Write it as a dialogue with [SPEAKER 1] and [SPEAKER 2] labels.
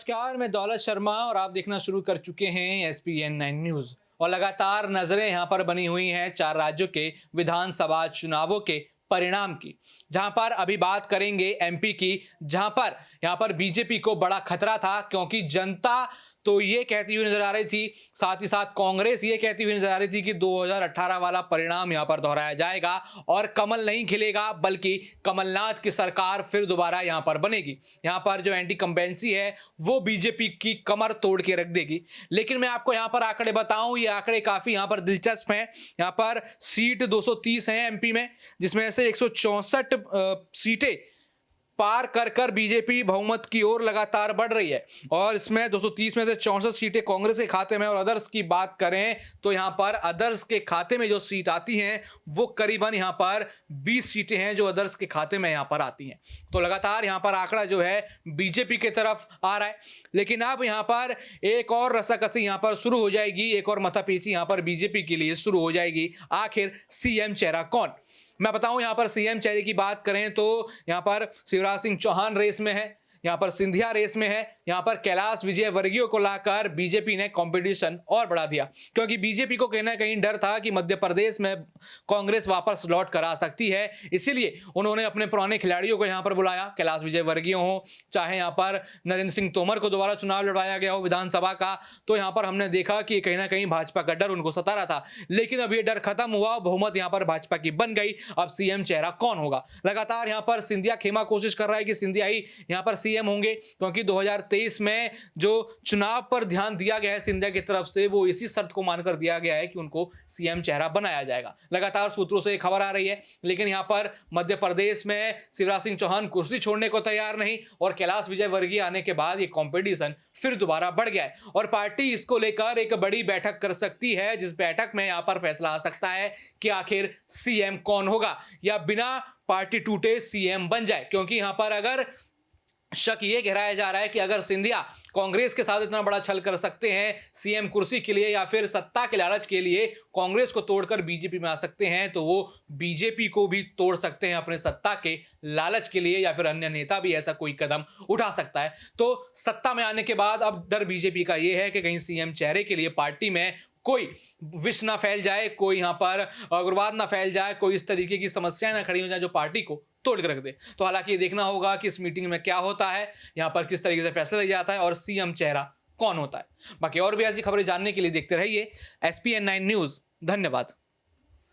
[SPEAKER 1] नमस्कार, मैं दौलत शर्मा और आप देखना शुरू कर चुके हैं SPN9 न्यूज। और लगातार नजरें यहां पर बनी हुई हैं 4 राज्यों के विधानसभा चुनावों के परिणाम की, जहां पर अभी बात करेंगे MP की, जहां पर यहां पर बीजेपी को बड़ा खतरा था, क्योंकि जनता तो ये कहती हुई नजर आ रही थी, साथ ही साथ कांग्रेस ये कहती हुई नजर आ रही थी कि 2018 वाला परिणाम यहां पर दोहराया जाएगा और कमल नहीं खिलेगा, बल्कि कमलनाथ की सरकार फिर दोबारा यहां पर बनेगी। यहां पर जो एंटी कंपेंसी है वो बीजेपी की कमर तोड़ के रख देगी। लेकिन मैं आपको यहां पर आंकड़े बताऊं, ये आंकड़े काफी यहां पर दिलचस्प हैं। यहां पर सीट 230 है MP में, जिसमें से 164 सीटें पार कर कर बीजेपी बहुमत की ओर लगातार बढ़ रही है। और इसमें 230 में से 64 सीटें कांग्रेस के खाते में। और अदर्स की बात करें तो यहां पर अदर्स के खाते में जो सीट आती हैं वो करीबन यहां पर 20 सीटें हैं जो अदर्स के खाते में यहां पर आती हैं। तो लगातार यहां पर आंकड़ा जो है बीजेपी की तरफ आ रहा है। लेकिन अब यहां पर एक और रस्साकसी यहां पर शुरू हो जाएगी, एक और माथापच्ची यहां पर बीजेपी के लिए शुरू हो जाएगी। आखिर CM चेहरा कौन? मैं बताऊं, यहां पर CM चेहरे की बात करें तो यहां पर शिवराज सिंह चौहान रेस में है, यहां पर सिंधिया रेस में है, यहां पर कैलाश विजयवर्गीय को लाकर बीजेपी ने कंपटीशन और बढ़ा दिया, क्योंकि बीजेपी को कहीं ना कहीं डर था कि मध्य प्रदेश में कांग्रेस वापस लौट कर आ सकती है। इसीलिए उन्होंने अपने पुराने खिलाड़ियों को यहां पर बुलाया, कैलाश विजयवर्गीय हो, चाहे यहां पर नरेंद्र सिंह तोमर को दोबारा चुनाव लड़वाया गया हो विधानसभा का। तो यहां पर हमने देखा कि कहीं ना कहीं भाजपा का डर उनको सता रहा था, लेकिन अब ये डर खत्म हुआ, बहुमत यहां पर भाजपा की बन गई। अब CM चेहरा कौन होगा? लगातार यहां पर सिंधिया खेमा कोशिश कर रहा है कि सिंधिया ही यहां पर CM होंगे, क्योंकि 2023 में जो चुनाव पर ध्यान दिया गया है सिंधिया की तरफ से, वो इसी शर्त को मानकर दिया गया है कि उनको CM चेहरा बनाया जाएगा। लगातार सूत्रों से खबर आ रही है। लेकिन यहां पर मध्य प्रदेश में शिवराज सिंह चौहान कुर्सी छोड़ने को तैयार नहीं, और कैलाश विजयवर्गीय आने के बाद ये कंपटीशन फिर दोबारा बढ़ गया है। और पार्टी इसको लेकर एक बड़ी बैठक कर सकती है, जिस बैठक में यहां पर फैसला आ सकता है कि आखिर CM कौन होगा, या बिना पार्टी टूटे CM बन जाए। क्योंकि यहां पर अगर शक ये गहराया जा रहा है कि अगर सिंधिया कांग्रेस के साथ इतना बड़ा छल कर सकते हैं CM कुर्सी के लिए, या फिर सत्ता के लालच के लिए कांग्रेस को तोड़कर बीजेपी में आ सकते हैं, तो वो बीजेपी को भी तोड़ सकते हैं अपने सत्ता के लालच के लिए, या फिर अन्य नेता भी ऐसा कोई कदम उठा सकता है। तो सत्ता में आने के बाद अब डर बीजेपी का ये है कि कहीं CM चेहरे के लिए पार्टी में कोई विष ना फैल जाए, कोई यहां पर उग्रवाद ना फैल जाए, कोई इस तरीके की समस्याएं ना खड़ी हो जाए जो पार्टी को तोड़ के रख दे। तो हालांकि ये देखना होगा कि इस मीटिंग में क्या होता है, यहां पर किस तरीके से फैसला लिया जाता है और CM चेहरा कौन होता है। बाकी और भी ऐसी खबरें जानने के लिए देखते रहिए SPN9 न्यूज। धन्यवाद।